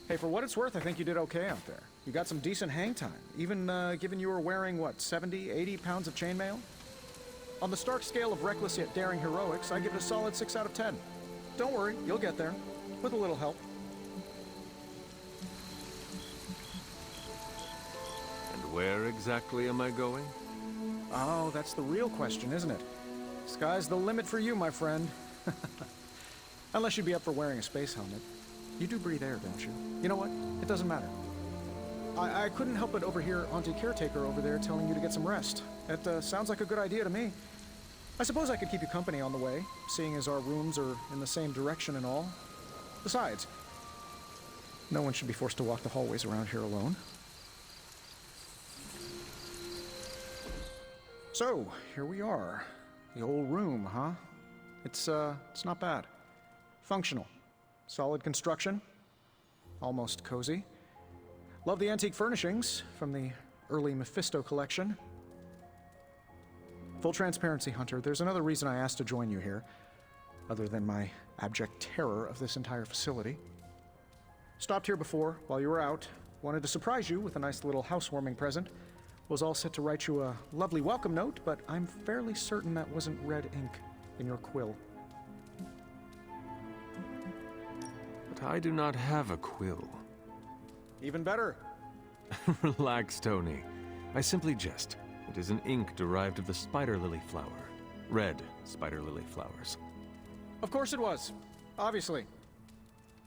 Hey, for what it's worth, I think you did okay out there. You got some decent hang time, even given you were wearing, what, 70, 80 pounds of chainmail? On the Stark scale of reckless yet daring heroics, I give it a solid 6 out of 10. Don't worry, you'll get there, with a little help. And where exactly am I going? Oh, that's the real question, isn't it? Sky's the limit for you, my friend. Unless you'd be up for wearing a space helmet. You do breathe air, don't you? You know what? It doesn't matter. I couldn't help but overhear Auntie Caretaker over there telling you to get some rest. It sounds like a good idea to me. I suppose I could keep you company on the way, seeing as our rooms are in the same direction and all. Besides, no one should be forced to walk the hallways around here alone. So, here we are. The old room, huh? It's not bad. Functional. Solid construction. Almost cozy. Love the antique furnishings from the early Mephisto collection. Full transparency, Hunter, there's another reason I asked to join you here, other than my abject terror of this entire facility. Stopped here before, while you were out. Wanted to surprise you with a nice little housewarming present. Was all set to write you a lovely welcome note, but I'm fairly certain that wasn't red ink in your quill. But I do not have a quill. Even better. Relax, Tony. I simply jest. It is an ink derived of the spider lily flower. Red spider lily flowers. Of course it was. Obviously.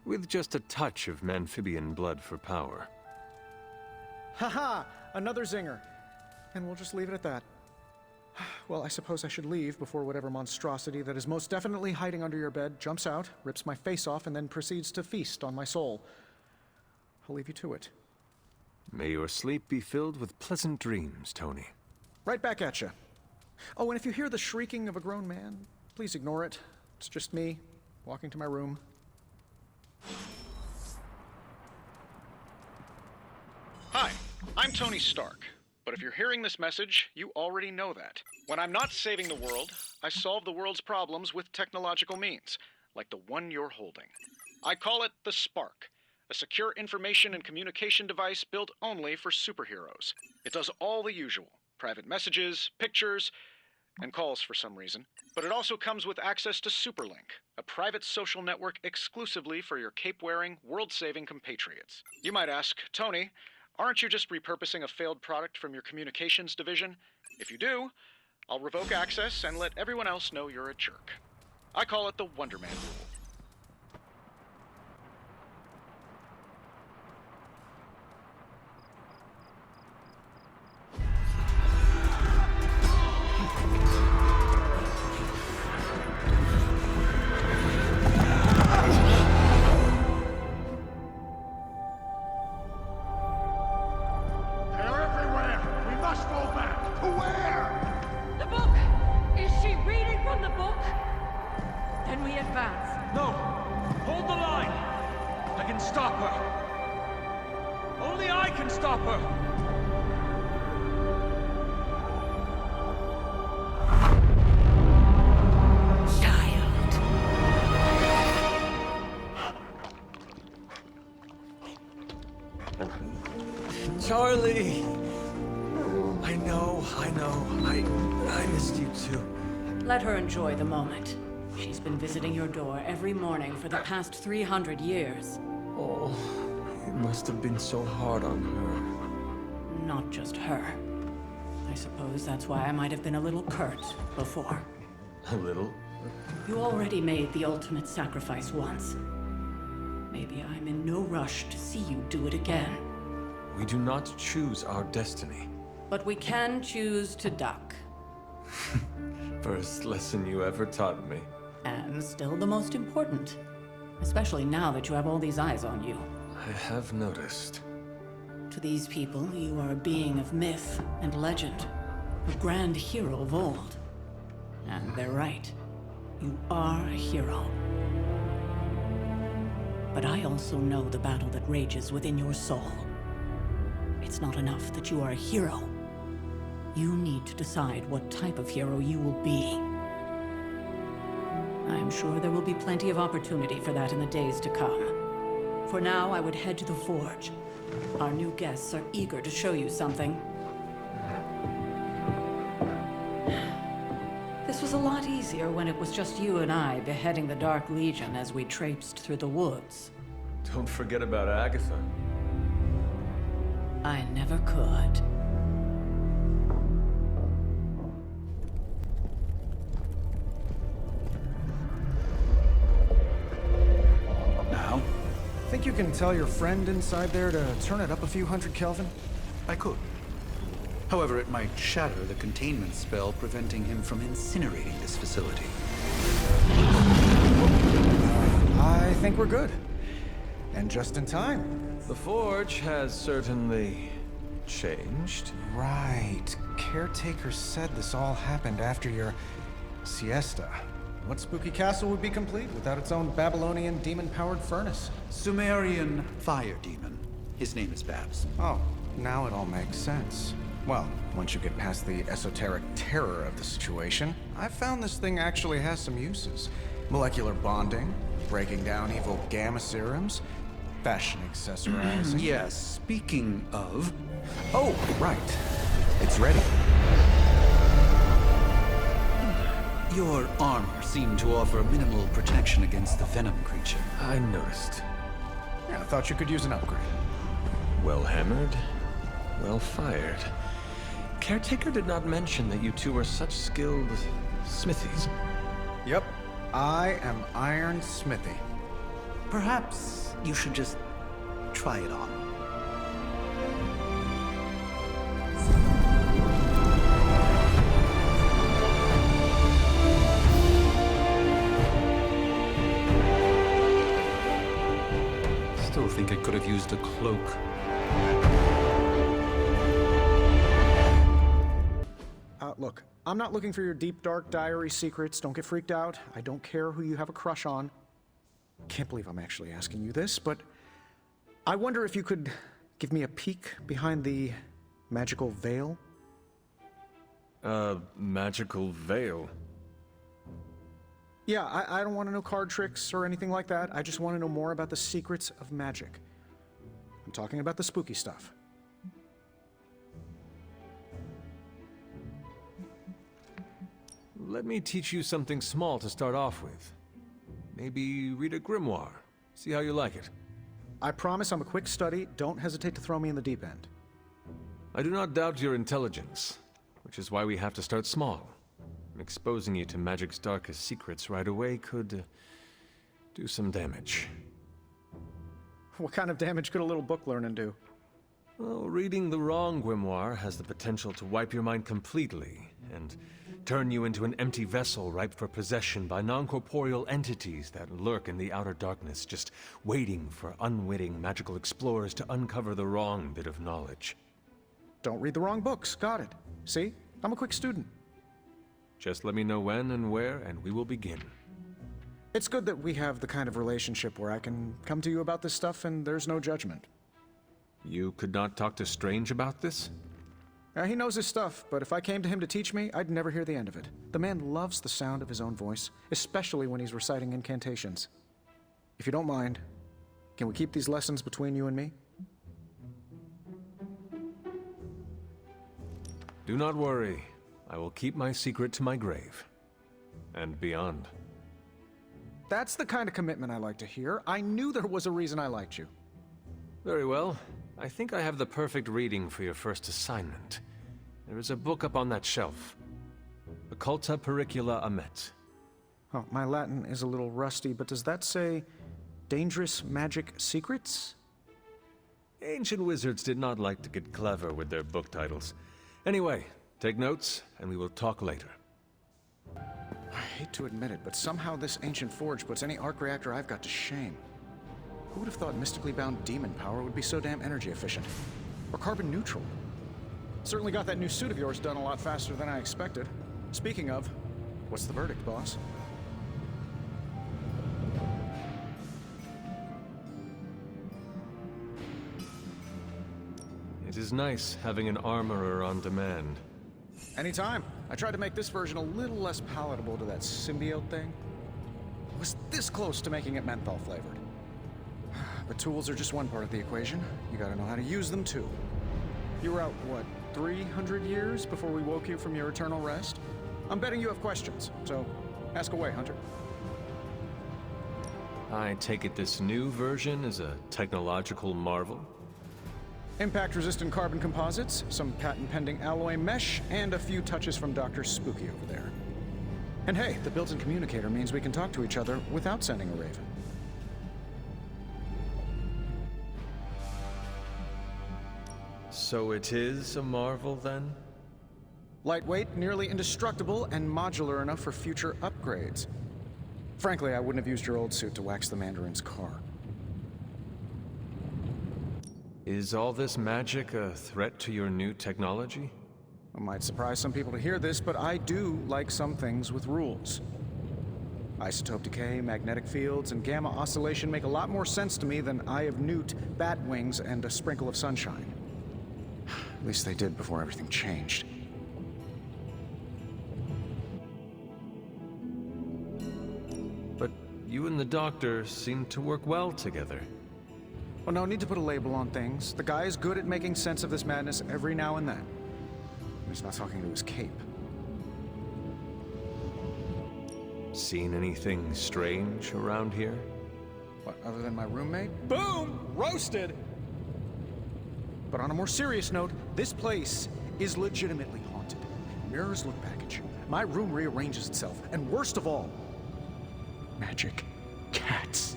With just a touch of amphibian blood for power. Haha! Another zinger. And we'll just leave it at that. Well, I suppose I should leave before whatever monstrosity that is most definitely hiding under your bed jumps out, rips my face off, and then proceeds to feast on my soul. I'll leave you to it. May your sleep be filled with pleasant dreams, Tony. Right back at you. Oh, and if you hear the shrieking of a grown man, please ignore it. It's just me, walking to my room. Hi, I'm Tony Stark. But if you're hearing this message, you already know that. When I'm not saving the world, I solve the world's problems with technological means, like the one you're holding. I call it the Spark, a secure information and communication device built only for superheroes. It does all the usual, private messages, pictures, and calls for some reason. But it also comes with access to Superlink, a private social network exclusively for your cape-wearing, world-saving compatriots. You might ask, Tony, aren't you just repurposing a failed product from your communications division? If you do, I'll revoke access and let everyone else know you're a jerk. I call it the Wonder Man rule. Charlie! I know. I missed you too. Let her enjoy the moment. She's been visiting your door every morning for the past 300 years. Oh, it must have been so hard on her. Not just her. I suppose that's why I might have been a little curt before. A little? You already made the ultimate sacrifice once. Maybe I'm in no rush to see you do it again. We do not choose our destiny. But we can choose to duck. First lesson you ever taught me. And still the most important. Especially now that you have all these eyes on you. I have noticed. To these people, you are a being of myth and legend. A grand hero of old. And they're right. You are a hero. But I also know the battle that rages within your soul. It's not enough that you are a hero. You need to decide what type of hero you will be. I'm sure there will be plenty of opportunity for that in the days to come. For now, I would head to the forge. Our new guests are eager to show you something. This was a lot easier when it was just you and I beheading the Dark Legion as we traipsed through the woods. Don't forget about Agatha. I never could. Now? Think you can tell your friend inside there to turn it up a few hundred Kelvin? I could. However, it might shatter the containment spell preventing him from incinerating this facility. I think we're good. And just in time. The forge has certainly changed. Right. Caretaker said this all happened after your siesta. What spooky castle would be complete without its own Babylonian demon-powered furnace? Sumerian fire demon. His name is Babs. Oh, now it all makes sense. Well, once you get past the esoteric terror of the situation, I've found this thing actually has some uses. Molecular bonding, breaking down evil gamma serums, fashion accessorizing. Yes, speaking of... Oh, right. It's ready. Your armor seemed to offer minimal protection against the venom creature. I noticed. Yeah, I thought you could use an upgrade. Well hammered, well fired. Caretaker did not mention that you two are such skilled smithies. Yep. I am Iron Smithy. Perhaps you should just try it on. Still think I could have used a cloak. Look, I'm not looking for your deep, dark diary secrets. Don't get freaked out. I don't care who you have a crush on. Can't believe I'm actually asking you this, but I wonder if you could give me a peek behind the magical veil? Magical veil? Yeah, I don't want to know card tricks or anything like that. I just want to know more about the secrets of magic. I'm talking about the spooky stuff. Let me teach you something small to start off with. Maybe read a grimoire. See how you like it. I promise I'm a quick study. Don't hesitate to throw me in the deep end. I do not doubt your intelligence, which is why we have to start small. Exposing you to magic's darkest secrets right away could do some damage. What kind of damage could a little book learning do? Well, reading the wrong grimoire has the potential to wipe your mind completely and turn you into an empty vessel ripe for possession by non-corporeal entities that lurk in the outer darkness, just waiting for unwitting magical explorers to uncover the wrong bit of knowledge. Don't read the wrong books. Got it. See? I'm a quick student. Just let me know when and where, and we will begin. It's good that we have the kind of relationship where I can come to you about this stuff and there's no judgment. You could not talk to Strange about this? He knows his stuff, but if I came to him to teach me, I'd never hear the end of it. The man loves the sound of his own voice, especially when he's reciting incantations. If you don't mind, can we keep these lessons between you and me? Do not worry. I will keep my secret to my grave. And beyond. That's the kind of commitment I like to hear. I knew there was a reason I liked you. Very well. I think I have the perfect reading for your first assignment. There is a book up on that shelf. Occulta Pericula Amet. Oh, my Latin is a little rusty, but does that say dangerous magic secrets? Ancient wizards did not like to get clever with their book titles. Anyway, take notes, and we will talk later. I hate to admit it, but somehow this ancient forge puts any arc reactor I've got to shame. Who would have thought mystically bound demon power would be so damn energy efficient? Or carbon neutral? Certainly got that new suit of yours done a lot faster than I expected. Speaking of, what's the verdict, boss? It is nice having an armorer on demand. Anytime. I tried to make this version a little less palatable to that symbiote thing. It was this close to making it menthol flavored. but tools are just one part of the equation. You gotta know how to use them, too. You were out, what, 300 years before we woke you from your eternal rest? I'm betting you have questions, so ask away, Hunter. I take it this new version is a technological marvel? Impact-resistant carbon composites, some patent-pending alloy mesh, and a few touches from Dr. Spooky over there. And hey, the built-in communicator means we can talk to each other without sending a raven. So it is a marvel, then? Lightweight, nearly indestructible, and modular enough for future upgrades. Frankly, I wouldn't have used your old suit to wax the Mandarin's car. Is all this magic a threat to your new technology? It might surprise some people to hear this, but I do like some things with rules. Isotope decay, magnetic fields, and gamma oscillation make a lot more sense to me than Eye of Newt, bat wings, and a sprinkle of sunshine. At least they did before everything changed. But you and the doctor seem to work well together. Well, no need to put a label on things. The guy is good at making sense of this madness every now and then. He's not talking to his cape. Seen anything strange around here? What, other than my roommate? Boom! Roasted! But on a more serious note, this place is legitimately haunted. Mirrors look back at you. My room rearranges itself. And worst of all, magic cats.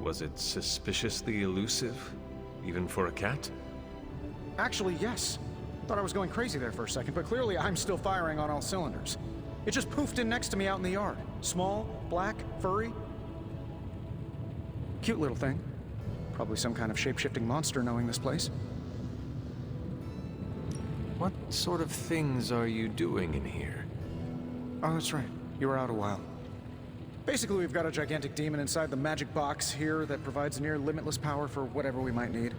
Was it suspiciously elusive, even for a cat? Actually, yes. Thought I was going crazy there for a second, but clearly I'm still firing on all cylinders. It just poofed in next to me out in the yard. Small, black, furry. Cute little thing. Probably some kind of shape-shifting monster knowing this place. What sort of things are you doing in here? Oh, that's right. You were out a while. Basically, we've got a gigantic demon inside the magic box here that provides near limitless power for whatever we might need.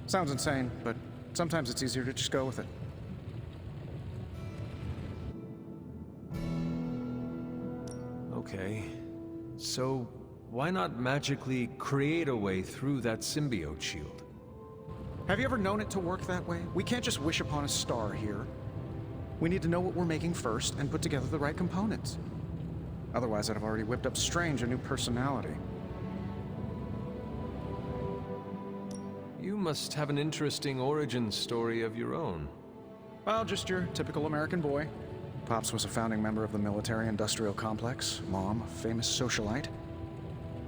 Sounds insane, but sometimes it's easier to just go with it. Okay. So, why not magically create a way through that symbiote shield? Have you ever known it to work that way? We can't just wish upon a star here. We need to know what we're making first and put together the right components. Otherwise, I'd have already whipped up Strange a new personality. You must have an interesting origin story of your own. Well, just your typical American boy. Pops was a founding member of the military-industrial complex. Mom, a famous socialite.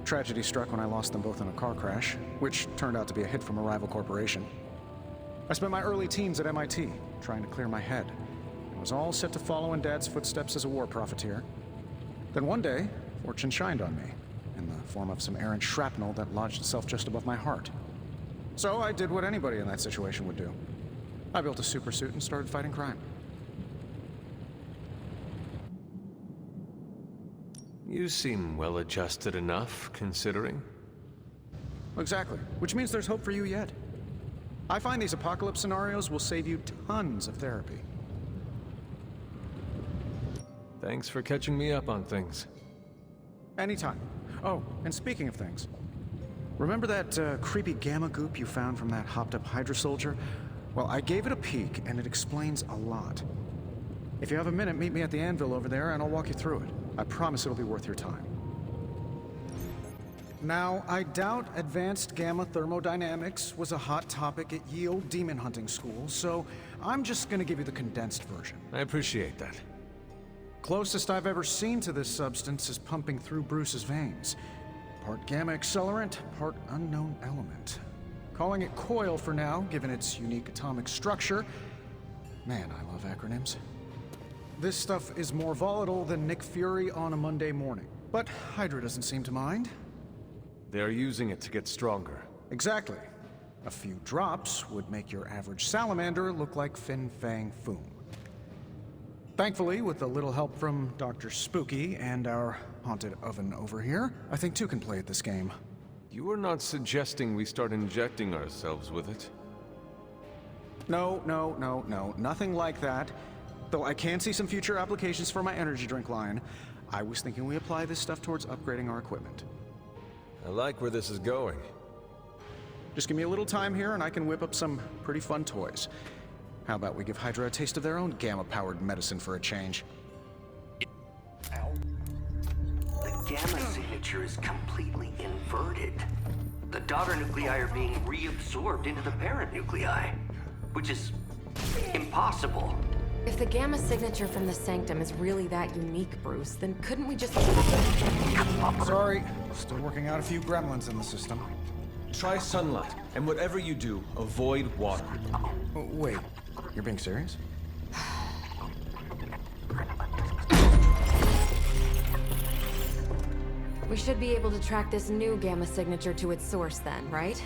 Tragedy struck when I lost them both in a car crash, which turned out to be a hit from a rival corporation. I spent my early teens at MIT, trying to clear my head. I was all set to follow in Dad's footsteps as a war profiteer. Then one day, fortune shined on me, in the form of some errant shrapnel that lodged itself just above my heart. So I did what anybody in that situation would do. I built a supersuit and started fighting crime. You seem well-adjusted enough, considering. Exactly, which means there's hope for you yet. I find these apocalypse scenarios will save you tons of therapy. Thanks for catching me up on things. Anytime. Oh, and speaking of things, remember that creepy gamma goop you found from that hopped-up Hydra soldier? Well, I gave it a peek, and it explains a lot. If you have a minute, meet me at the anvil over there, and I'll walk you through it. I promise it'll be worth your time. Now, I doubt advanced gamma thermodynamics was a hot topic at ye old demon hunting school, so I'm just gonna give you the condensed version. I appreciate that. Closest I've ever seen to this substance is pumping through Bruce's veins. Part gamma accelerant, part unknown element. Calling it coil for now, given its unique atomic structure. Man, I love acronyms. This stuff is more volatile than Nick Fury on a Monday morning. But Hydra doesn't seem to mind. They're using it to get stronger. Exactly. A few drops would make your average salamander look like Fin Fang Foom. Thankfully, with a little help from Dr. Spooky and our haunted oven over here, I think two can play at this game. You are not suggesting we start injecting ourselves with it? No, nothing like that. Though I can see some future applications for my energy drink line, I was thinking we apply this stuff towards upgrading our equipment. I like where this is going. Just give me a little time here and I can whip up some pretty fun toys. How about we give Hydra a taste of their own gamma-powered medicine for a change? The gamma signature is completely inverted. The daughter nuclei are being reabsorbed into the parent nuclei, which is impossible. If the gamma signature from the Sanctum is really that unique, Bruce, then couldn't we just... Sorry, still working out a few gremlins in the system. Try sunlight, and whatever you do, avoid water. Oh, wait, you're being serious? We should be able to track this new gamma signature to its source then, right?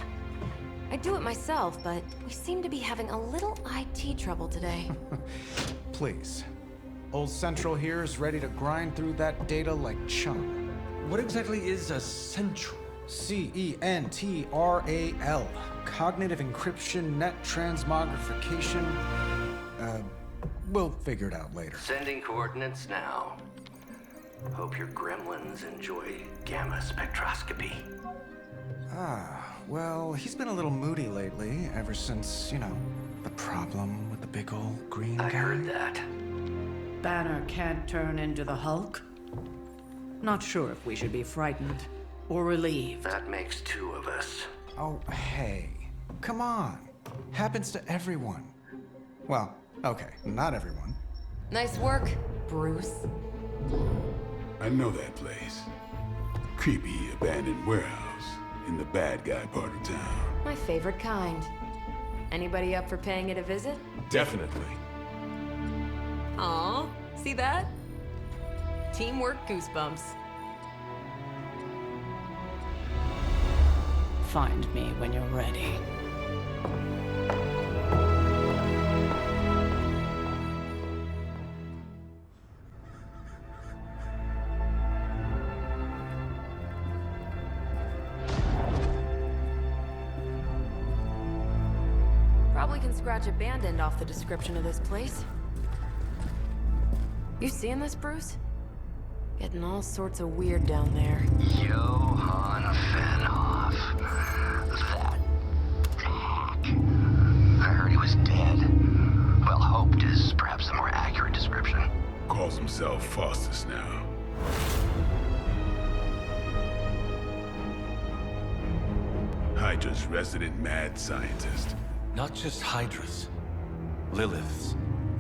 I'd do it myself, but we seem to be having a little IT trouble today. Please. Old Central here is ready to grind through that data like chum. What exactly is a central? CENTRAL. Cognitive encryption, net transmogrification. We'll figure it out later. Sending coordinates now. Hope your gremlins enjoy gamma spectroscopy. Well, he's been a little moody lately, ever since, you know, the problem with the big old green guy. I heard that. Banner can't turn into the Hulk? Not sure if we should be frightened or relieved. That makes two of us. Oh, hey. Come on. Happens to everyone. Well, okay, not everyone. Nice work, Bruce. I know that place. Creepy abandoned warehouse in the bad guy part of town. My favorite kind. Anybody up for paying it a visit? Definitely. Aw, see that? Teamwork goosebumps. Find me when you're ready. Probably can scratch abandoned off the description of this place. You seeing this, Bruce? Getting all sorts of weird down there. Johann Fenhoff. That hack. I heard he was dead. Well, hoped is perhaps the more accurate description. Calls himself Faustus now. Hydra's resident mad scientist. Not just Hydras. Liliths.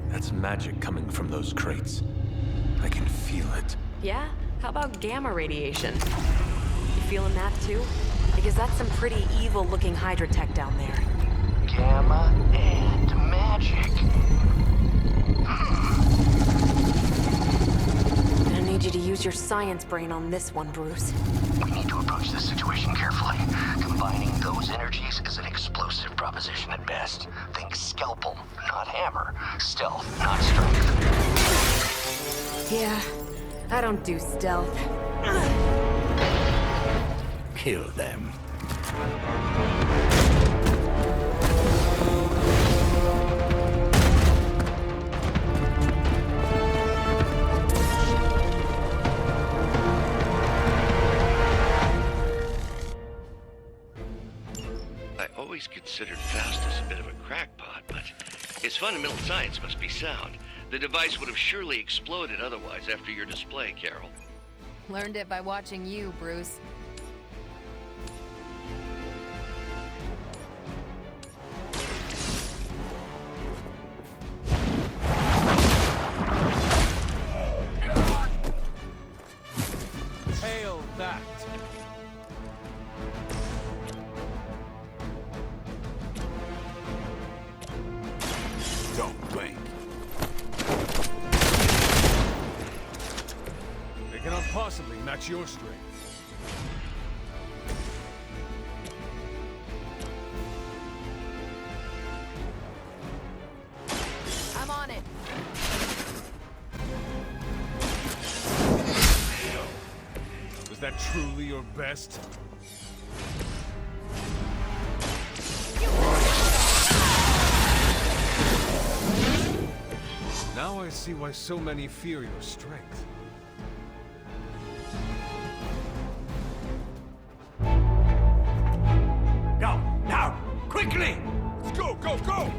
That's magic coming from those crates. I can feel it. Yeah? How about gamma radiation? You feeling that too? Because that's some pretty evil-looking Hydra tech down there. Gamma and magic. I need you to use your science brain on this one, Bruce. We need to approach this situation carefully. Combining those energies is an explosive proposition at best. Think scalpel, not hammer. Stealth, not strength. Yeah, I don't do stealth. Kill them. I always considered Faustus a bit of a crackpot, but his fundamental science must be sound. The device would have surely exploded otherwise after your display, Carol. Learned it by watching you, Bruce. Hail that! Don't blink. They cannot possibly match your strength. I'm on it. Was that truly your best? Now I see why so many fear your strength. Go! Now! Quickly! Let's go, go, go!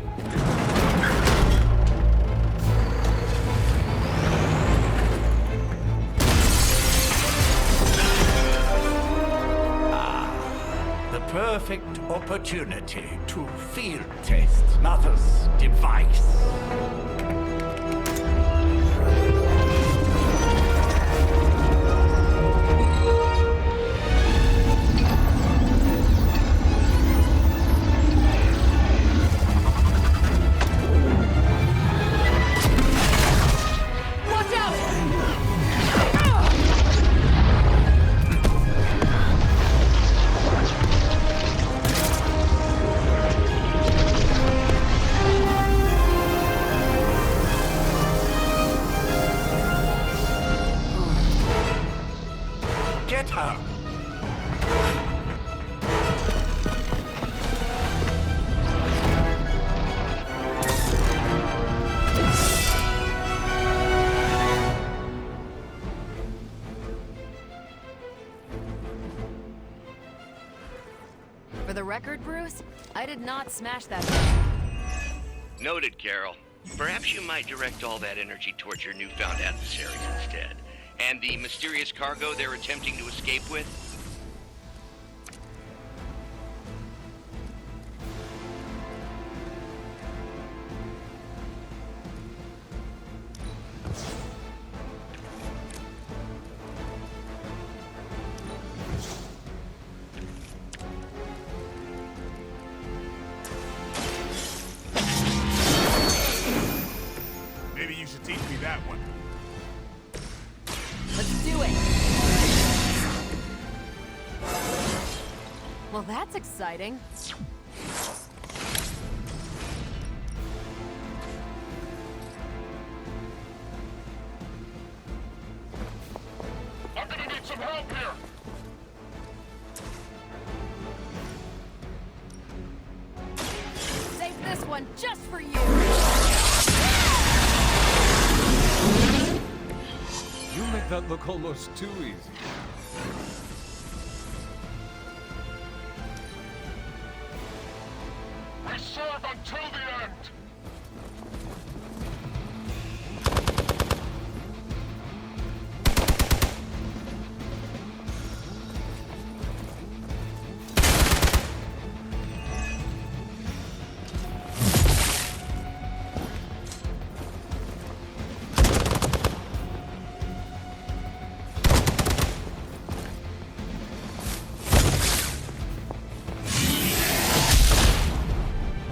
The perfect opportunity to field test Mother's device. Watch out! Get her! For the record, Bruce, I did not smash that. Noted, Carol. Perhaps you might direct all that energy towards your newfound adversaries instead. And the mysterious cargo they're attempting to escape with? Maybe you should teach me that one. Let's do it! Well, that's exciting. I'm gonna need some help here! Save this one just for you! You make that look almost too easy. We serve until the end!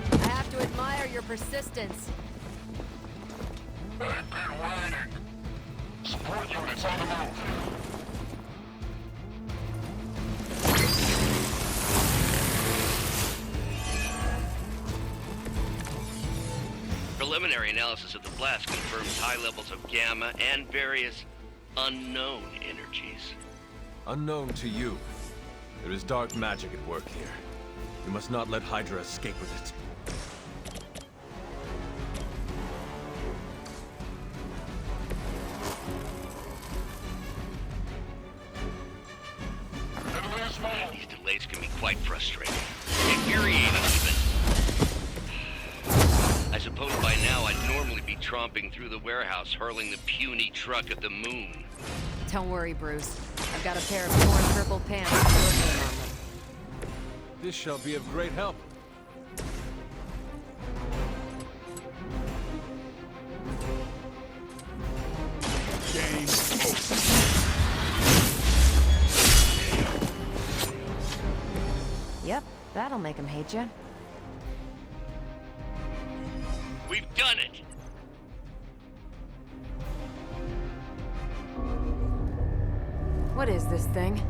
I have to admire your persistence. They've been waiting. Support units on the move. Preliminary analysis of the blast confirms high levels of gamma and various unknown energies. Unknown to you, there is dark magic at work here. You must not let Hydra escape with it. These delays can be quite frustrating. Infuriating even. I suppose by now I'd normally be tromping through the warehouse hurling the puny truck at the moon. Don't worry, Bruce. I've got a pair of torn purple pants with your name on them. This shall be of great help. Game over. Yep, that'll make him hate you. We've done it! What is this thing?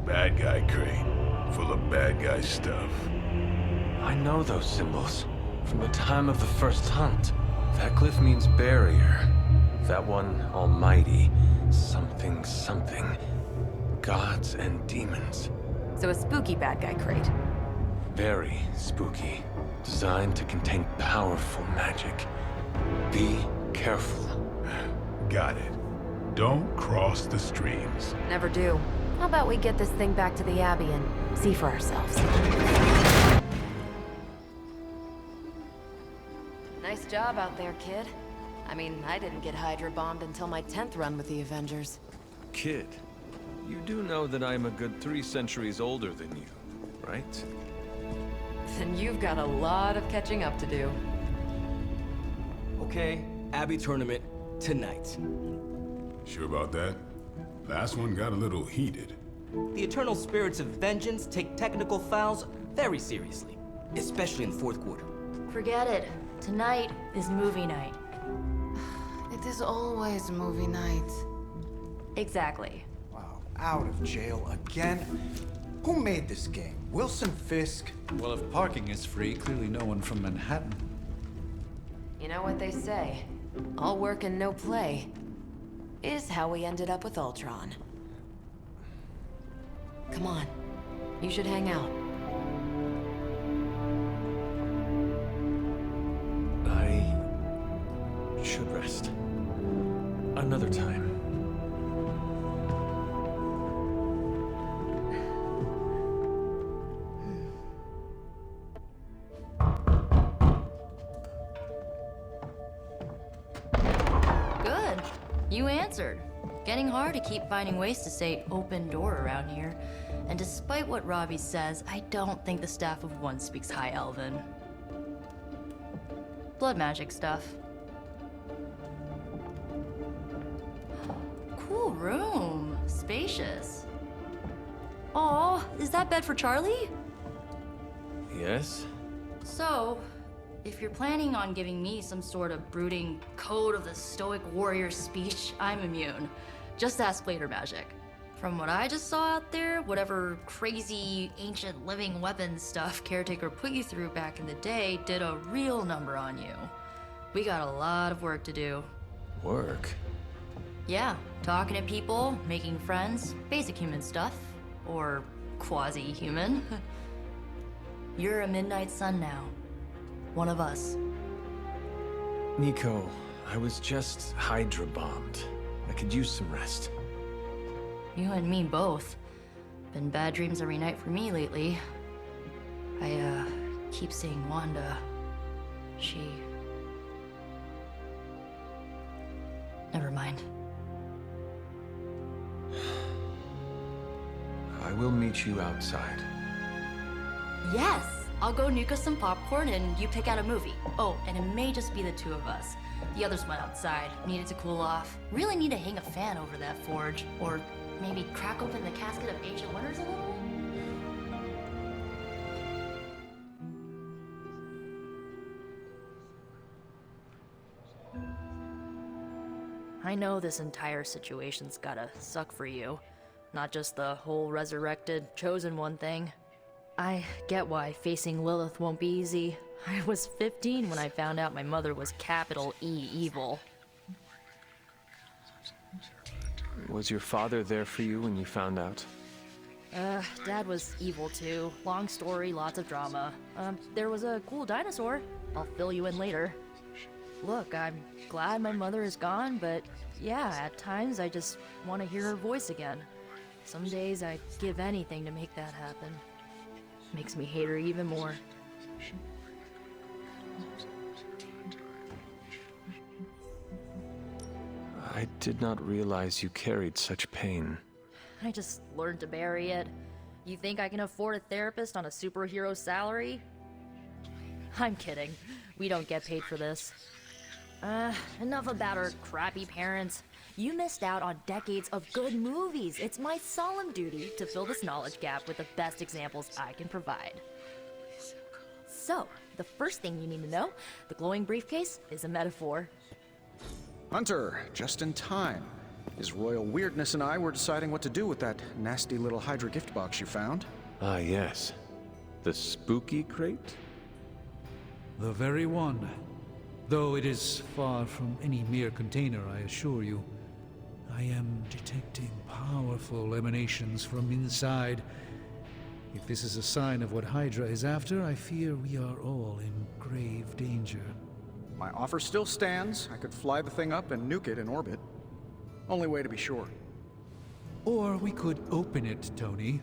Bad guy crate. Full of bad guy stuff. I know those symbols. From the time of the first hunt. That glyph means barrier. That one, almighty. Something, something. Gods and demons. So a spooky bad guy crate. Very spooky. Designed to contain powerful magic. Be careful. Got it. Don't cross the streams. Never do. How about we get this thing back to the Abbey and see for ourselves? Nice job out there, kid. I mean, I didn't get Hydra bombed until my 10th run with the Avengers. Kid, you do know that I'm a good 3 centuries older than you, right? Then you've got a lot of catching up to do. Okay, Abbey tournament tonight. Sure about that? Last one got a little heated. The eternal spirits of vengeance take technical fouls very seriously, especially in the fourth quarter. Forget it. Tonight is movie night. It is always movie night. Exactly. Wow, out of jail again? Who made this game? Wilson Fisk? Well, if parking is free, clearly no one from Manhattan. You know what they say? All work and no play is how we ended up with Ultron. Come on. You should hang out. I should rest. Another time. Good. You answered. Getting hard to keep finding ways to say open door around here. And despite what Robbie says, I don't think the staff of One speaks High Elven. Blood magic stuff. Cool room. Spacious. Aw, is that bed for Charlie? Yes? So, if you're planning on giving me some sort of brooding code of the stoic warrior speech, I'm immune. Just ask later magic. From what I just saw out there, whatever crazy ancient living weapons stuff Caretaker put you through back in the day did a real number on you. We got a lot of work to do. Work? Yeah, talking to people, making friends, basic human stuff. Or quasi-human. You're a Midnight Sun now. One of us. Nico, I was just Hydra bombed. I could use some rest. You and me both. Been bad dreams every night for me lately. I, keep seeing Wanda. She... Never mind. I will meet you outside. Yes! I'll go nuke us some popcorn and you pick out a movie. Oh, and it may just be the two of us. The others went outside, needed to cool off. Really need to hang a fan over that forge. Or maybe crack open the casket of ancient wonders a little? I know this entire situation's gotta suck for you. Not just the whole resurrected, chosen one thing. I get why facing Lilith won't be easy. I was 15 when I found out my mother was capital E evil. Was your father there for you when you found out? Dad was evil too. Long story, lots of drama. There was a cool dinosaur. I'll fill you in later. Look, I'm glad my mother is gone, but yeah, at times I just want to hear her voice again. Some days I'd give anything to make that happen. Makes me hate her even more. I did not realize you carried such pain. I just learned to bury it. You think I can afford a therapist on a superhero salary? I'm kidding. We don't get paid for this. Enough about our crappy parents. You missed out on decades of good movies. It's my solemn duty to fill this knowledge gap with the best examples I can provide. So, the first thing you need to know, the glowing briefcase is a metaphor. Hunter, just in time. His royal weirdness and I were deciding what to do with that nasty little Hydra gift box you found. Ah, yes. The spooky crate? The very one. Though it is far from any mere container, I assure you. I am detecting powerful emanations from inside. If this is a sign of what Hydra is after, I fear we are all in grave danger. My offer still stands. I could fly the thing up and nuke it in orbit. Only way to be sure. Or we could open it, Tony,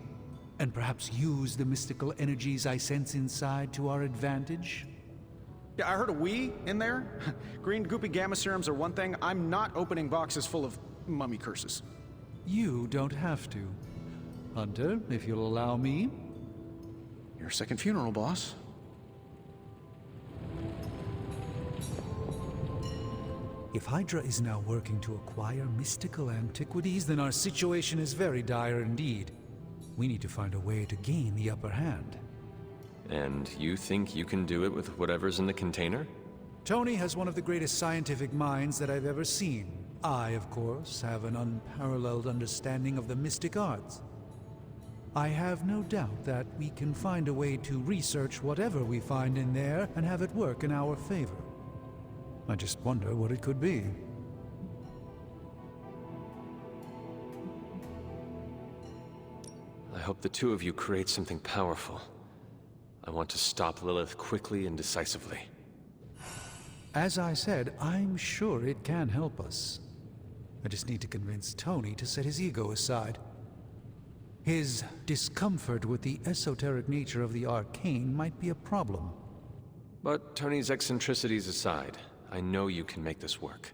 and perhaps use the mystical energies I sense inside to our advantage. Yeah, I heard a we in there. Green goopy gamma serums are one thing. I'm not opening boxes full of mummy curses. You don't have to. Hunter, if you'll allow me. Your second funeral, boss. If Hydra is now working to acquire mystical antiquities, then our situation is very dire indeed. We need to find a way to gain the upper hand. And you think you can do it with whatever's in the container? Tony has one of the greatest scientific minds that I've ever seen. I, of course, have an unparalleled understanding of the mystic arts. I have no doubt that we can find a way to research whatever we find in there and have it work in our favor. I just wonder what it could be. I hope the two of you create something powerful. I want to stop Lilith quickly and decisively. As I said, I'm sure it can help us. I just need to convince Tony to set his ego aside. His discomfort with the esoteric nature of the arcane might be a problem. But Tony's eccentricities aside, I know you can make this work.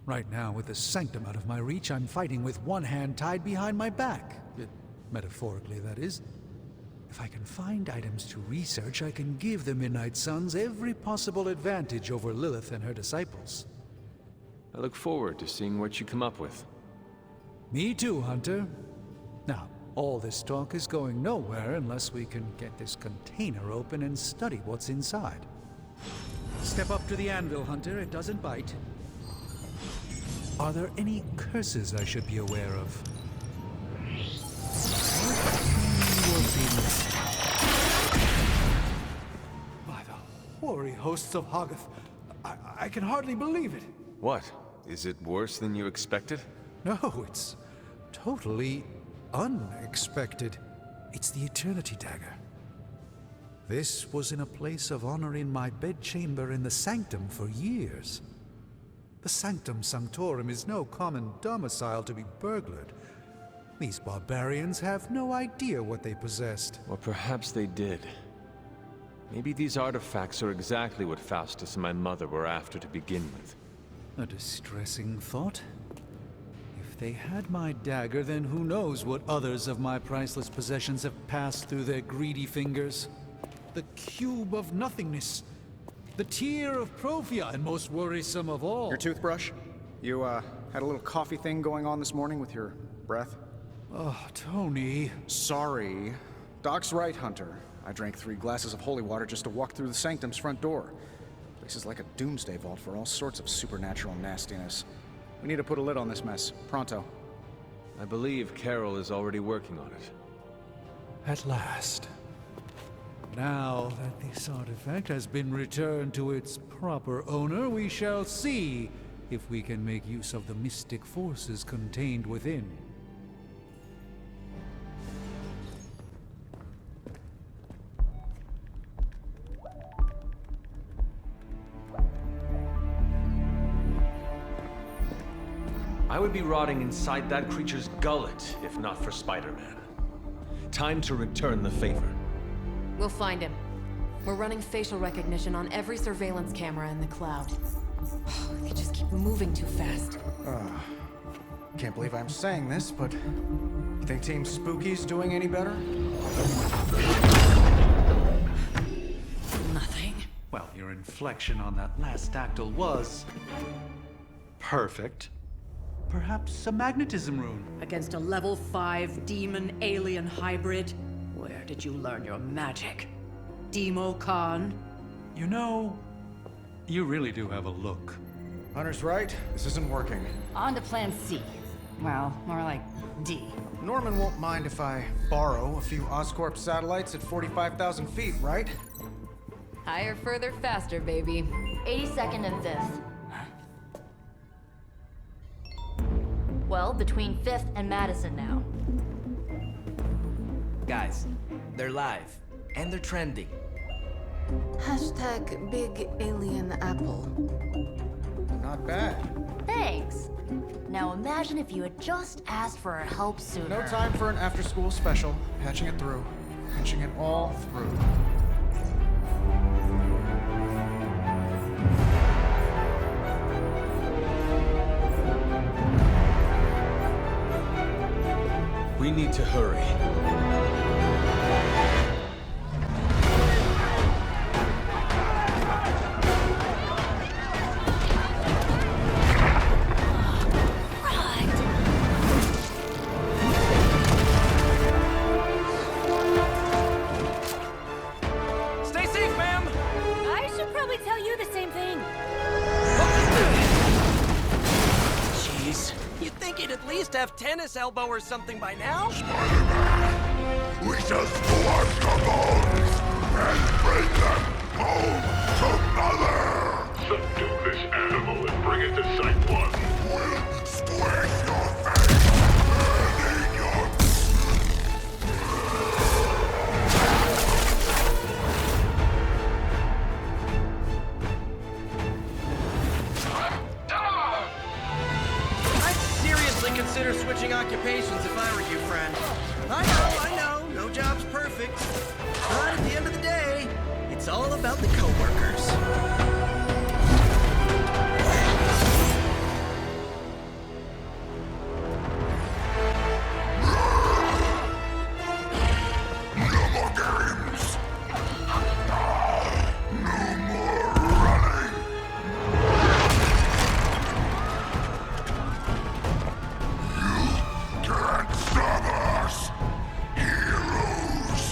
Right now, with the sanctum out of my reach, I'm fighting with one hand tied behind my back. Metaphorically, that is. If I can find items to research, I can give the Midnight Suns every possible advantage over Lilith and her disciples. I look forward to seeing what you come up with. Me too, Hunter. Now, all this talk is going nowhere unless we can get this container open and study what's inside. Step up to the anvil, Hunter. It doesn't bite. Are there any curses I should be aware of? By the hoary hosts of Hoggoth, I can hardly believe it. What? Is it worse than you expected? No, it's totally unexpected. It's the Eternity Dagger. This was in a place of honor in my bedchamber in the Sanctum for years. The Sanctum Sanctorum is no common domicile to be burglared. These barbarians have no idea what they possessed. Or perhaps they did. Maybe these artifacts are exactly what Faustus and my mother were after to begin with. A distressing thought. If they had my dagger, then who knows what others of my priceless possessions have passed through their greedy fingers. The cube of nothingness. The tear of Profia, and most worrisome of all. Your toothbrush? You, had a little coffee thing going on this morning with your breath? Oh, Tony. Sorry. Doc's right, Hunter. I drank 3 glasses of holy water just to walk through the Sanctum's front door. This is like a doomsday vault for all sorts of supernatural nastiness. We need to put a lid on this mess. Pronto. I believe Carol is already working on it. At last. Now that this artifact has been returned to its proper owner, we shall see if we can make use of the mystic forces contained within. I would be rotting inside that creature's gullet if not for Spider-Man. Time to return the favor. We'll find him. We're running facial recognition on every surveillance camera in the cloud. They just keep moving too fast. Can't believe I'm saying this, but you think Team Spooky's doing any better? Nothing. Well, your inflection on that last dactyl was perfect. Perhaps a magnetism rune. Against a level 5 demon alien hybrid? Where did you learn your magic? Demo Khan? You know, you really do have a look. Hunter's right. This isn't working. On to plan C. Well, more like D. Norman won't mind if I borrow a few Oscorp satellites at 45,000 feet, right? Higher, further, faster, baby. 82nd and 5th. Well, between 5th and Madison now. Guys, they're live, and they're trending. Hashtag big alien apple. Not bad. Thanks. Now imagine if you had just asked for our help sooner. No time for an after-school special. Patching it through. Patching it all through. We need to hurry. Stay safe, ma'am! I should probably tell you the same thing. Jeez, you'd think he'd at least have tennis elbow or something by now? We just collect the bones and bring them home to Mother! Subdue this animal and bring it to Site 1. We'll squish your face and eat your... I'd seriously consider switching occupations if I were you, friend. I know, no job's perfect. But at the end of the day, it's all about the coworkers. No more games! No more running! You can't stop us! Heroes!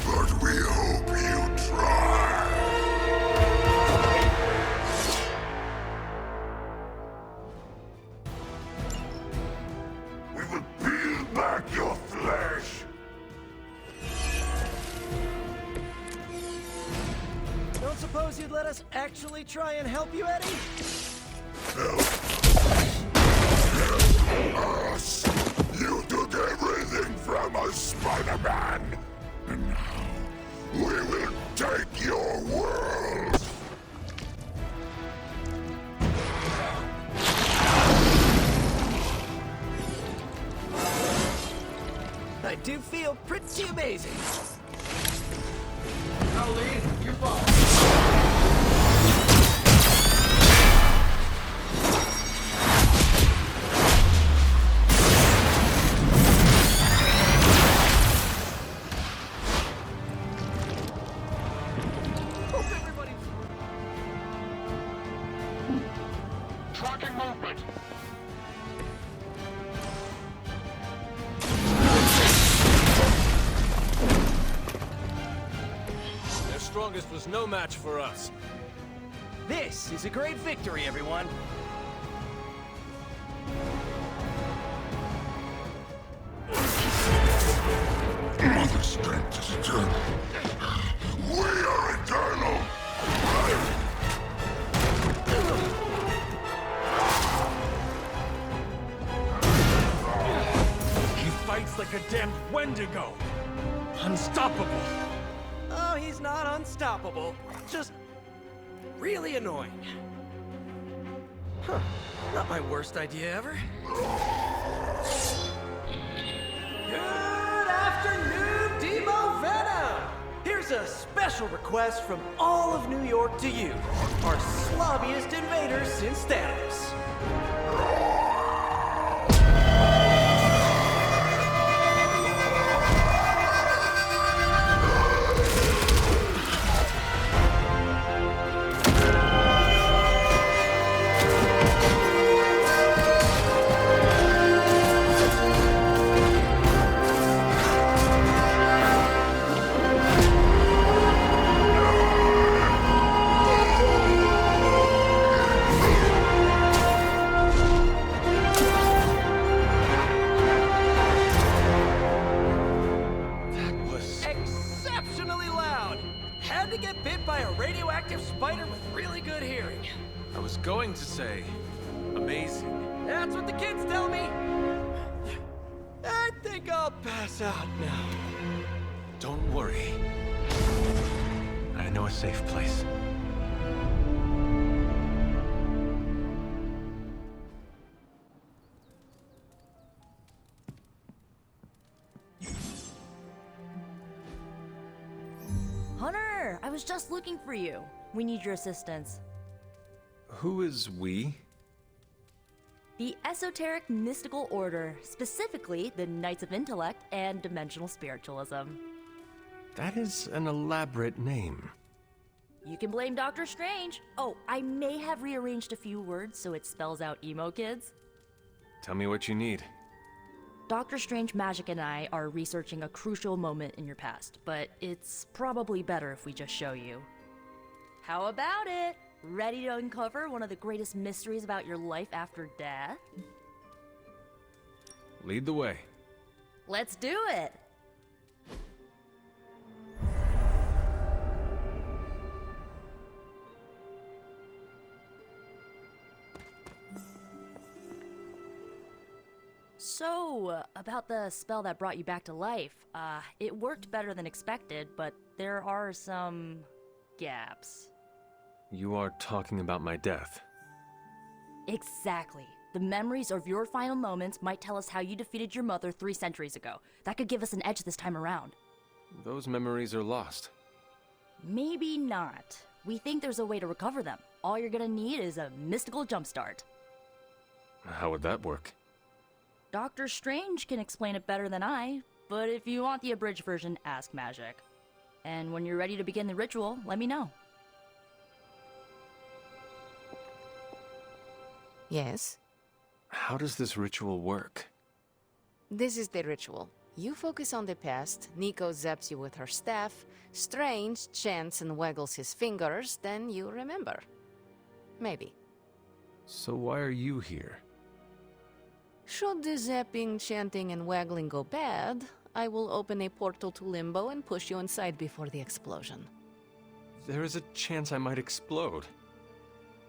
But we hope you try! We will peel back your flesh! Don't suppose you'd let us actually try and help you, Eddie? Us! You took everything from us, Spider-Man! And now, we will take your world! I do feel pretty amazing. Tracking movement! Their strongest was no match for us. This is a great victory, everyone. Mother strength is eternal. We are eternal! He fights like a damned Wendigo. Unstoppable. Oh, he's not unstoppable. Just really annoying. Huh. Not my worst idea ever. Good afternoon, Demo Venom! Here's a special request from all of New York to you, our slobbiest invaders since Thanos. Exceptionally loud! Had to get bit by a radioactive spider with really good hearing. I was going to say, amazing. That's what the kids tell me. I think think I'll pass out now. Don't worry. I know a safe place. Hunter, I was just looking for you. We need your assistance. Who is we? The Esoteric Mystical Order, specifically the Knights of Intellect and Dimensional Spiritualism. That is an elaborate name. You can blame Dr. Strange. Oh, I may have rearranged a few words so it spells out emo kids. Tell me what you need. Dr. Strange Magic and I are researching a crucial moment in your past, but it's probably better if we just show you. How about it? Ready to uncover one of the greatest mysteries about your life after death? Lead the way. Let's do it! So, about the spell that brought you back to life, it worked better than expected, but there are some gaps. You are talking about my death. Exactly. The memories of your final moments might tell us how you defeated your mother 3 centuries ago. That could give us an edge this time around. Those memories are lost. Maybe not. We think there's a way to recover them. All you're gonna need is a mystical jumpstart. How would that work? Dr. Strange can explain it better than I, but if you want the abridged version, ask Magic. And when you're ready to begin the ritual, let me know. Yes? How does this ritual work? This is the ritual. You focus on the past, Nico zaps you with her staff, Strange chants and waggles his fingers, then you remember. Maybe. So why are you here? Should the zapping, chanting, and waggling go bad, I will open a portal to Limbo and push you inside before the explosion. There is a chance I might explode.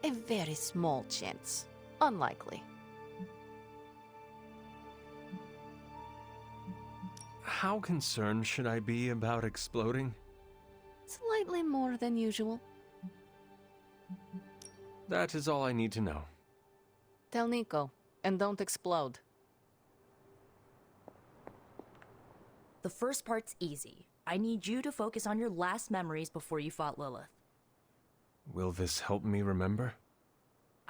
A very small chance. Unlikely. How concerned should I be about exploding? Slightly more than usual. That is all I need to know. Tell Nico, and don't explode. The first part's easy. I need you to focus on your last memories before you fought Lilith. Will this help me remember?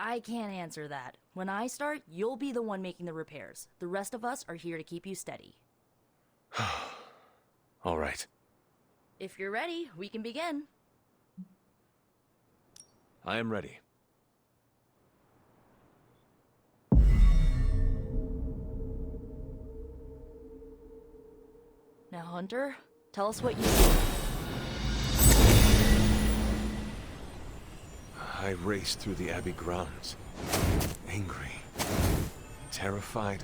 I can't answer that. When I start, you'll be the one making the repairs. The rest of us are here to keep you steady. All right. If you're ready, we can begin. I am ready. Now, Hunter, tell us what you see. I raced through the Abbey grounds. Angry. Terrified.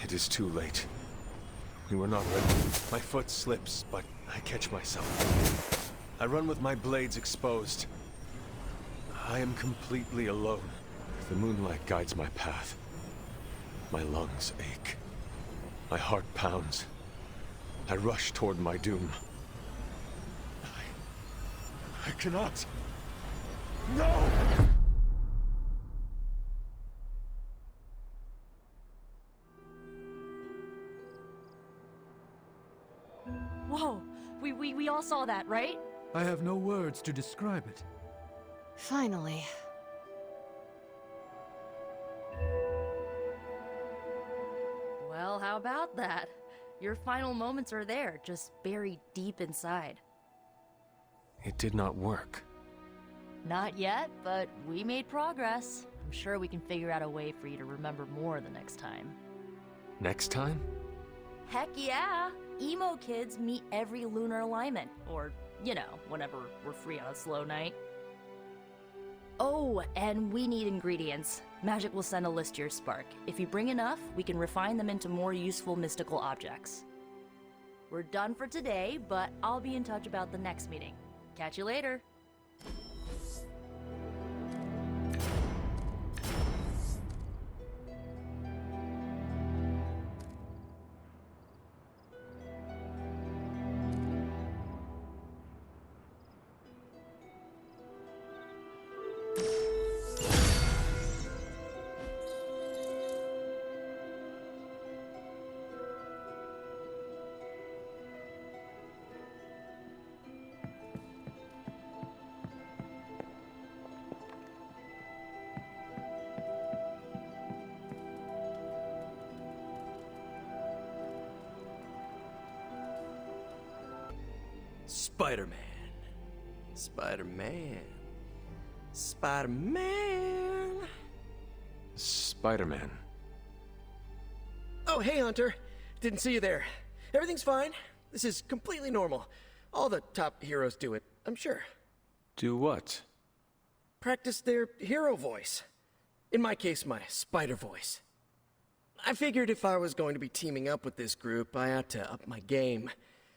It is too late. We were not ready. My foot slips, but I catch myself. I run with my blades exposed. I am completely alone. The moonlight guides my path. My lungs ache. My heart pounds. I rush toward my doom. I cannot. No! Whoa! We all saw that, right? I have no words to describe it. Finally. Well, how about that? Your final moments are there, just buried deep inside. It did not work. Not yet, but we made progress. I'm sure we can figure out a way for you to remember more the next time. Next time? Heck yeah! Emo kids meet every lunar alignment, or, you know, whenever we're free on a slow night. Oh, and we need ingredients. Magic will send a list to your spark. If you bring enough, we can refine them into more useful mystical objects. We're done for today, but I'll be in touch about the next meeting. Catch you later. Spider-Man. Spider-Man. Spider-Man. Spider-Man. Oh, hey, Hunter. Didn't see you there. Everything's fine. This is completely normal. All the top heroes do it, I'm sure. Do what? Practice their hero voice. In my case, my spider voice. I figured if I was going to be teaming up with this group, I ought to up my game.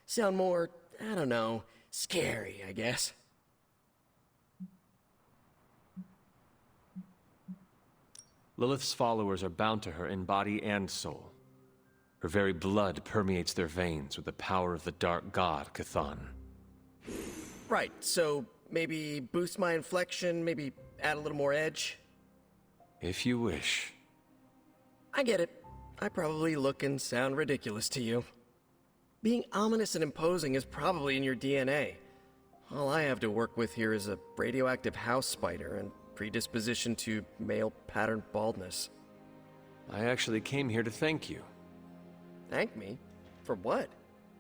Sound more, I don't know, scary, I guess. Lilith's followers are bound to her in body and soul. Her very blood permeates their veins with the power of the dark god, Cthon. Right, so maybe boost my inflection, maybe add a little more edge? If you wish. I get it. I probably look and sound ridiculous to you. Being ominous and imposing is probably in your DNA. All I have to work with here is a radioactive house spider and predisposition to male pattern baldness. I actually came here to thank you. Thank me? For what?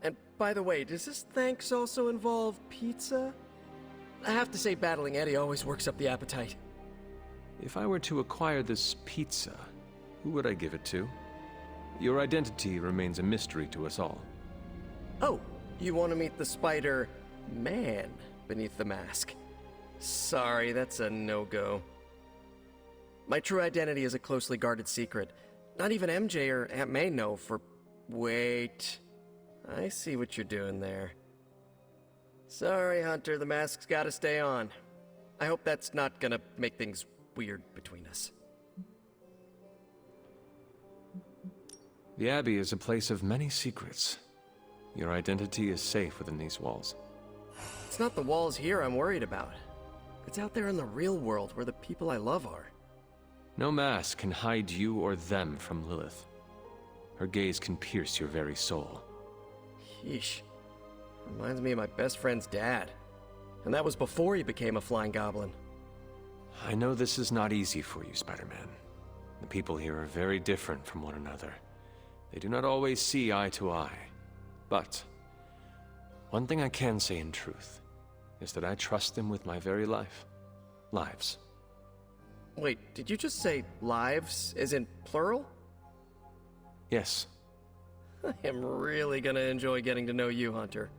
And by the way, does this thanks also involve pizza? I have to say battling Eddie always works up the appetite. If I were to acquire this pizza, who would I give it to? Your identity remains a mystery to us all. Oh, you want to meet the Spider-Man beneath the mask? Sorry, that's a no-go. My true identity is a closely guarded secret. Not even MJ or Aunt May know for... Wait. I see what you're doing there. Sorry, Hunter, the mask's gotta stay on. I hope that's not gonna make things weird between us. The Abbey is a place of many secrets. Your identity is safe within these walls. It's not the walls here I'm worried about. It's out there in the real world where the people I love are. No mask can hide you or them from Lilith. Her gaze can pierce your very soul. Yeesh. Reminds me of my best friend's dad. And that was before he became a flying goblin. I know this is not easy for you, Spider-Man. The people here are very different from one another. They do not always see eye to eye. But one thing I can say in truth is that I trust them with my very life. Lives. Wait, did you just say lives, as in plural? Yes. I am really gonna enjoy getting to know you, Hunter.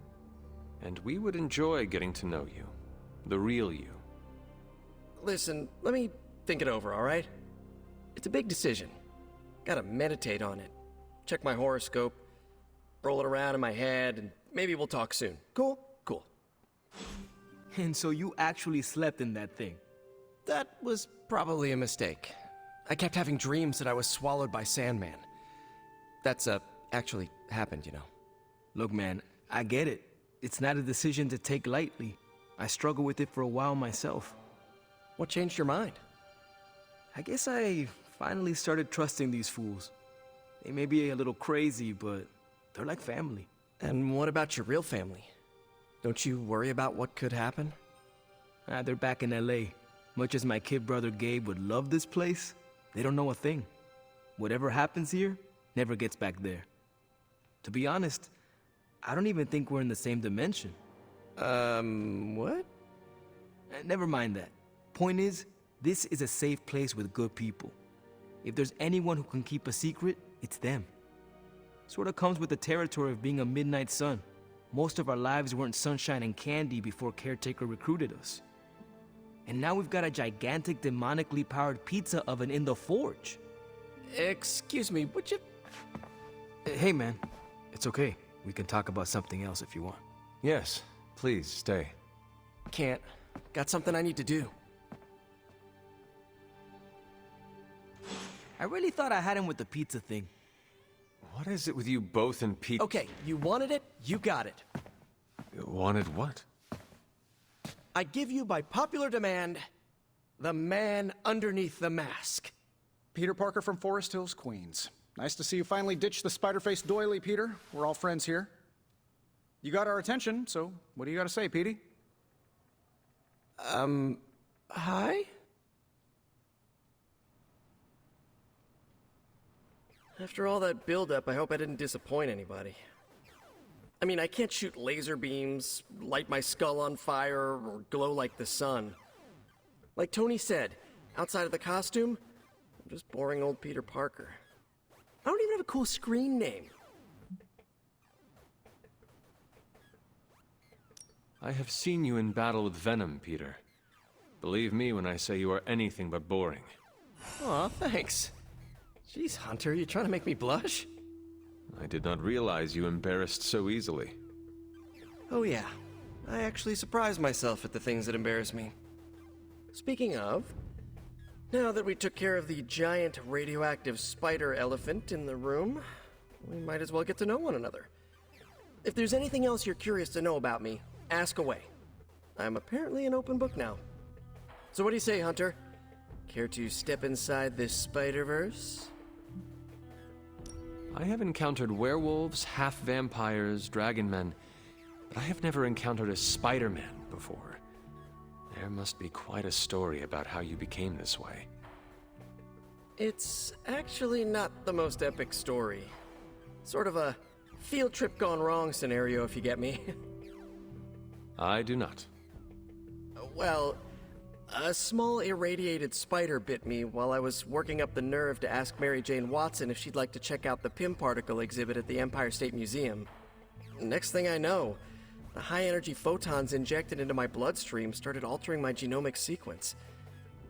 And we would enjoy getting to know you. The real you. Listen, let me think it over, alright? It's a big decision. Gotta meditate on it. Check my horoscope, roll it around in my head, and maybe we'll talk soon. Cool? Cool. And so you actually slept in that thing? That was probably a mistake. I kept having dreams that I was swallowed by Sandman. That's, actually happened, you know. Look, man, I get it. It's not a decision to take lightly. I struggled with it for a while myself. What changed your mind? I guess I finally started trusting these fools. They may be a little crazy, but they're like family. And what about your real family? Don't you worry about what could happen? They're back in LA. Much as my kid brother Gabe would love this place, they don't know a thing. Whatever happens here never gets back there. To be honest, I don't even think we're in the same dimension. What? Never mind that. Point is, this is a safe place with good people. If there's anyone who can keep a secret, it's them. Sort of comes with the territory of being a midnight sun. Most of our lives weren't sunshine and candy before Caretaker recruited us. And now we've got a gigantic demonically powered pizza oven in the forge. Excuse me, would you... Hey man, it's okay. We can talk about something else if you want. Yes, please stay. Can't. Got something I need to do. I really thought I had him with the pizza thing. What is it with you both and Pete? Okay, you wanted it, you got it. Wanted what? I give you by popular demand, the man underneath the mask. Peter Parker from Forest Hills, Queens. Nice to see you finally ditched the spider-faced doily, Peter. We're all friends here. You got our attention, so what do you got to say, Petey? Hi? After all that build-up, I hope I didn't disappoint anybody. I mean, I can't shoot laser beams, light my skull on fire, or glow like the sun. Like Tony said, outside of the costume, I'm just boring old Peter Parker. I don't even have a cool screen name. I have seen you in battle with Venom, Peter. Believe me when I say you are anything but boring. Aw, thanks. Jeez, Hunter, you trying to make me blush? I did not realize you embarrassed so easily. Oh yeah, I actually surprise myself at the things that embarrass me. Speaking of, now that we took care of the giant radioactive spider elephant in the room, we might as well get to know one another. If there's anything else you're curious to know about me, ask away. I'm apparently an open book now. So what do you say, Hunter? Care to step inside this Spider-Verse? I have encountered werewolves, half-vampires, dragon men, but I have never encountered a Spider-Man before. There must be quite a story about how you became this way. It's actually not the most epic story. Sort of a field trip gone wrong scenario, if you get me. I do not. Well, a small irradiated spider bit me while I was working up the nerve to ask Mary Jane Watson if she'd like to check out the Pym particle exhibit at the Empire State Museum. Next thing I know, the high-energy photons injected into my bloodstream started altering my genomic sequence.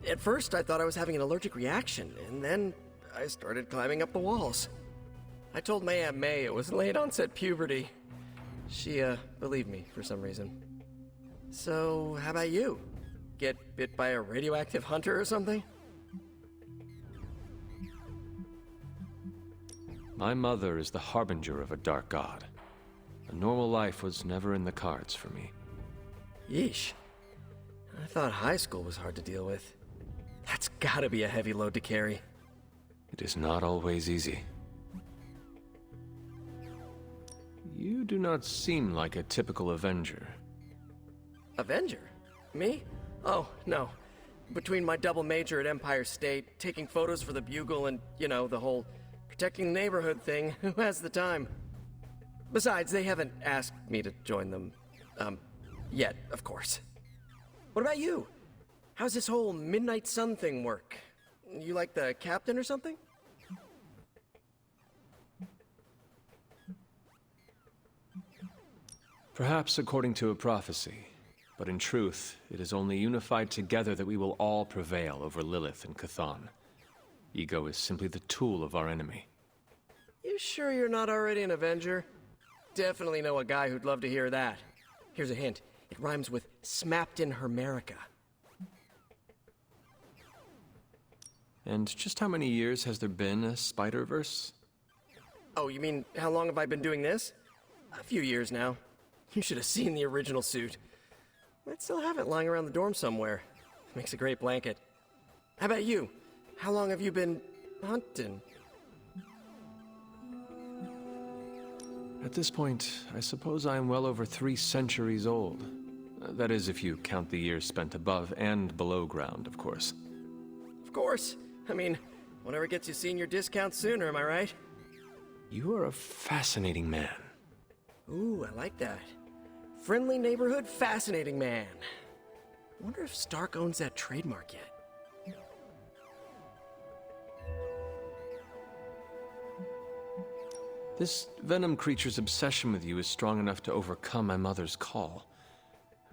At first, I thought I was having an allergic reaction, and then I started climbing up the walls. I told my Aunt May it was late-onset puberty. She, believed me for some reason. So, how about you? Get bit by a radioactive hunter or something? My mother is the harbinger of a dark god. A normal life was never in the cards for me. Yeesh. I thought high school was hard to deal with. That's gotta be a heavy load to carry. It is not always easy. You do not seem like a typical Avenger. Avenger? Me? Oh, no. Between my double major at Empire State, taking photos for the Bugle, and, you know, the whole protecting the neighborhood thing, who has the time? Besides, they haven't asked me to join them, yet, of course. What about you? How's this whole Midnight Sun thing work? You like the captain or something? Perhaps according to a prophecy, but in truth, it is only unified together that we will all prevail over Lilith and Chthon. Ego is simply the tool of our enemy. You sure you're not already an Avenger? Definitely know a guy who'd love to hear that. Here's a hint. It rhymes with smapped in Hermerica. And just how many years has there been a Spider-Verse? Oh, you mean how long have I been doing this? A few years now. You should have seen the original suit. I still have it lying around the dorm somewhere. Makes a great blanket. How about you? How long have you been hunting? At this point, I suppose I am well over 3 centuries old. That is, if you count the years spent above and below ground, of course. Of course. I mean, whatever gets you senior discount sooner, am I right? You are a fascinating man. Ooh, I like that. Friendly neighborhood, fascinating man. Wonder if Stark owns that trademark yet. This Venom creature's obsession with you is strong enough to overcome my mother's call.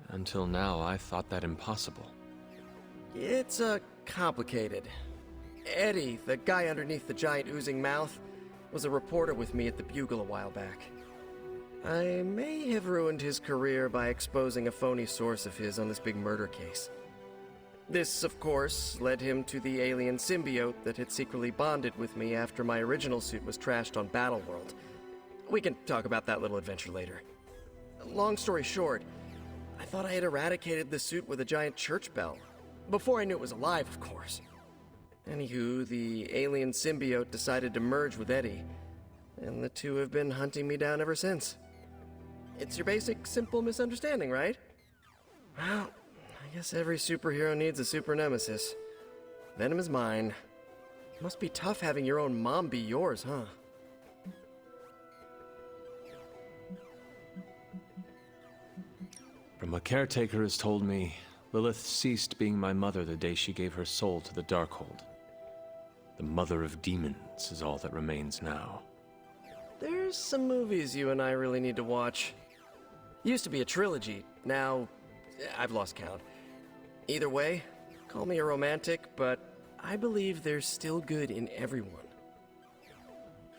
Until now, I thought that impossible. It's, complicated. Eddie, the guy underneath the giant oozing mouth, was a reporter with me at the Bugle a while back. I may have ruined his career by exposing a phony source of his on this big murder case. This, of course, led him to the alien symbiote that had secretly bonded with me after my original suit was trashed on Battleworld. We can talk about that little adventure later. Long story short, I thought I had eradicated the suit with a giant church bell. Before I knew it was alive, of course. Anywho, the alien symbiote decided to merge with Eddie, and the two have been hunting me down ever since. It's your basic, simple misunderstanding, right? Well, I guess every superhero needs a super nemesis. Venom is mine. Must be tough having your own mom be yours, huh? a caretaker has told me Lilith ceased being my mother the day she gave her soul to the Darkhold. The mother of demons is all that remains now. There's some movies you and I really need to watch. Used to be a trilogy, now I've lost count. Either way, call me a romantic, but I believe there's still good in everyone.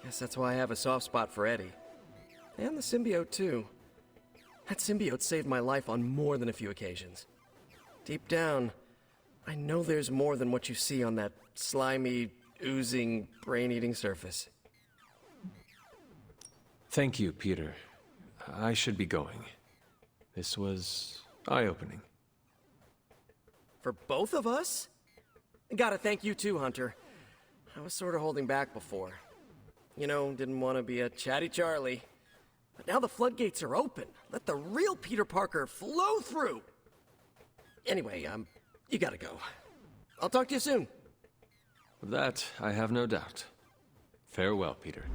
Guess that's why I have a soft spot for Eddie. And the symbiote, too. That symbiote saved my life on more than a few occasions. Deep down, I know there's more than what you see on that slimy, oozing, brain-eating surface. Thank you, Peter. I should be going. This was eye-opening. For both of us? Gotta thank you too, Hunter. I was sort of holding back before. You know, didn't want to be a chatty Charlie. But now the floodgates are open. Let the real Peter Parker flow through. Anyway, you gotta go. I'll talk to you soon. Of that, I have no doubt. Farewell, Peter.